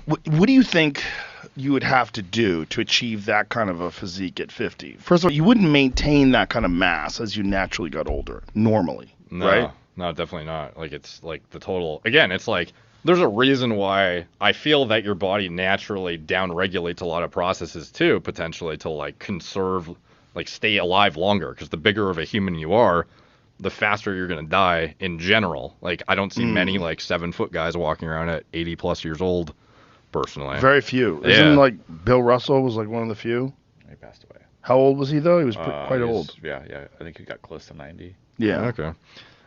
What do you think you would have to do to achieve that kind of a physique at 50? First of all, you wouldn't maintain that kind of mass as you naturally got older, normally, No, right? no, definitely not. Like, it's like the total. Again, it's like there's a reason why I feel that your body naturally downregulates a lot of processes too, potentially to like conserve, like stay alive longer. Because the bigger of a human you are, the faster you're gonna die in general. Like, I don't see many like 7-foot guys walking around at 80 plus years old, personally. Very few. Yeah. Isn't like Bill Russell was like one of the few? He passed away. How old was he though? He was quite He was- old. Yeah. I think he got close to 90. Yeah. Okay.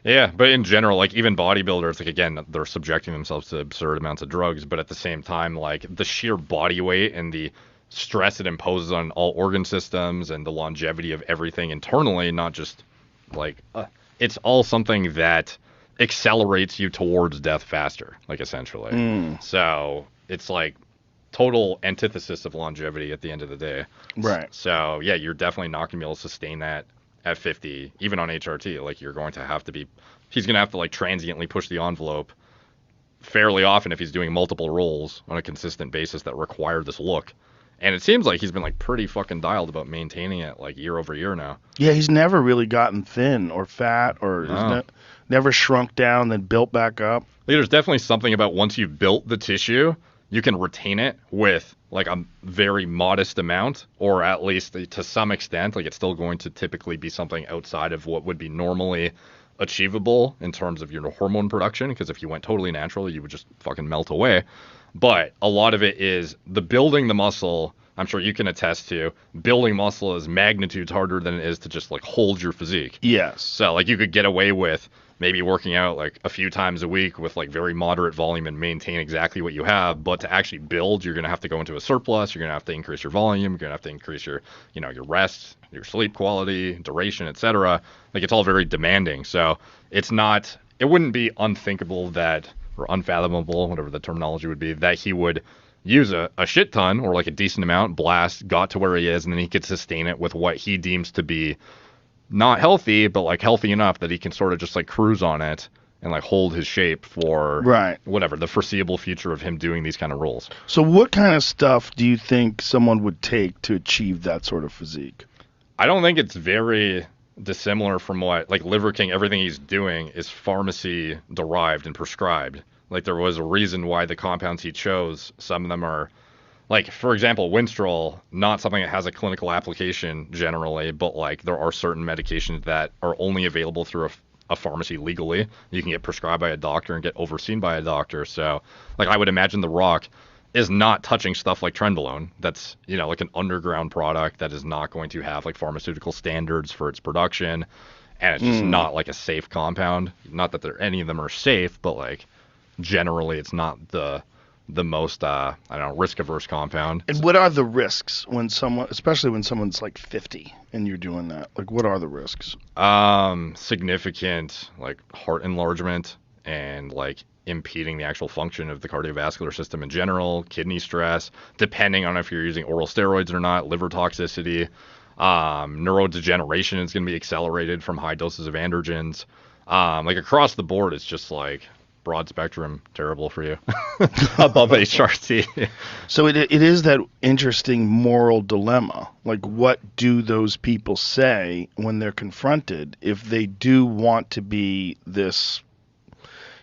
Yeah, but in general, like even bodybuilders, like again, they're subjecting themselves to absurd amounts of drugs, but at the same time, like the sheer body weight and the stress it imposes on all organ systems and the longevity of everything internally, not just like it's all something that accelerates you towards death faster, like essentially. So it's like total antithesis of longevity at the end of the day. Right. So yeah, you're definitely not gonna be able to sustain that at 50, even on HRT. Like you're going to have to be, he's gonna have to like transiently push the envelope fairly often if he's doing multiple rolls on a consistent basis that require this look. And it seems like he's been like pretty fucking dialed about maintaining it like year over year now. Yeah, he's never really gotten thin or fat or never shrunk down then built back up. Like, there's definitely something about once you've built the tissue, you can retain it with like a very modest amount, or at least to some extent. Like it's still going to typically be something outside of what would be normally achievable in terms of your hormone production, because if you went totally natural, you would just fucking melt away. But a lot of it is the building the muscle. I'm sure you can attest to building muscle is magnitudes harder than it is to just like hold your physique. Yes. So like you could get away with maybe working out like a few times a week with like very moderate volume and maintain exactly what you have, but to actually build, you're going to have to go into a surplus. You're going to have to increase your volume. You're going to have to increase your, you know, your rest, your sleep quality, duration, etc. Like it's all very demanding. So it's not, it wouldn't be unthinkable that, or unfathomable, whatever the terminology would be, that he would use a shit ton or like a decent amount, blast, got to where he is, and then he could sustain it with what he deems to be not healthy, but like healthy enough that he can sort of just like cruise on it and like hold his shape for whatever the foreseeable future of him doing these kind of roles. So what kind of stuff do you think someone would take to achieve that sort of physique? I don't think it's very dissimilar from what like Liver King. Everything he's doing is pharmacy derived and prescribed. Like there was a reason why the compounds he chose, some of them are like, for example, Winstrol, not something that has a clinical application generally, but like there are certain medications that are only available through a pharmacy legally. You can get prescribed by a doctor and get overseen by a doctor. So like I would imagine The Rock is not touching stuff like Trenbolone. That's, you know, like an underground product that is not going to have like pharmaceutical standards for its production. And it's just not like a safe compound. Not that any of them are safe, but like generally it's not the most I don't know, risk averse compound. And what are the risks when someone, especially when someone's like 50 and you're doing that? Like what are the risks? Significant like heart enlargement and like impeding the actual function of the cardiovascular system in general, kidney stress, depending on if you're using oral steroids or not, liver toxicity, neurodegeneration is going to be accelerated from high doses of androgens. Like across the board, it's just like broad spectrum, terrible for you above HRT. So it is that interesting moral dilemma. Like, what do those people say when they're confronted if they do want to be this?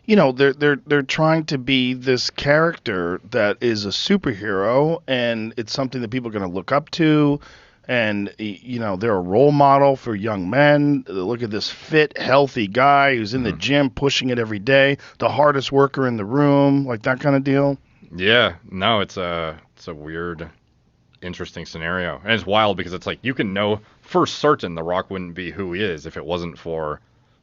You know, they're trying to be this character that is a superhero, and it's something that people are going to look up to. And, you know, they're a role model for young men. Look at this fit, healthy guy who's in the gym pushing it every day, the hardest worker in the room, like that kind of deal. Yeah, no, it's a weird, interesting scenario. And it's wild because it's like you can know for certain The Rock wouldn't be who he is if it wasn't for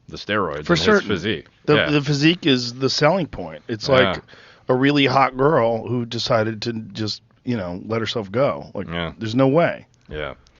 the steroids for and certain. his physique. The physique is the selling point. It's like a really hot girl who decided to just, you know, let herself go. Like, there's no way. Yeah.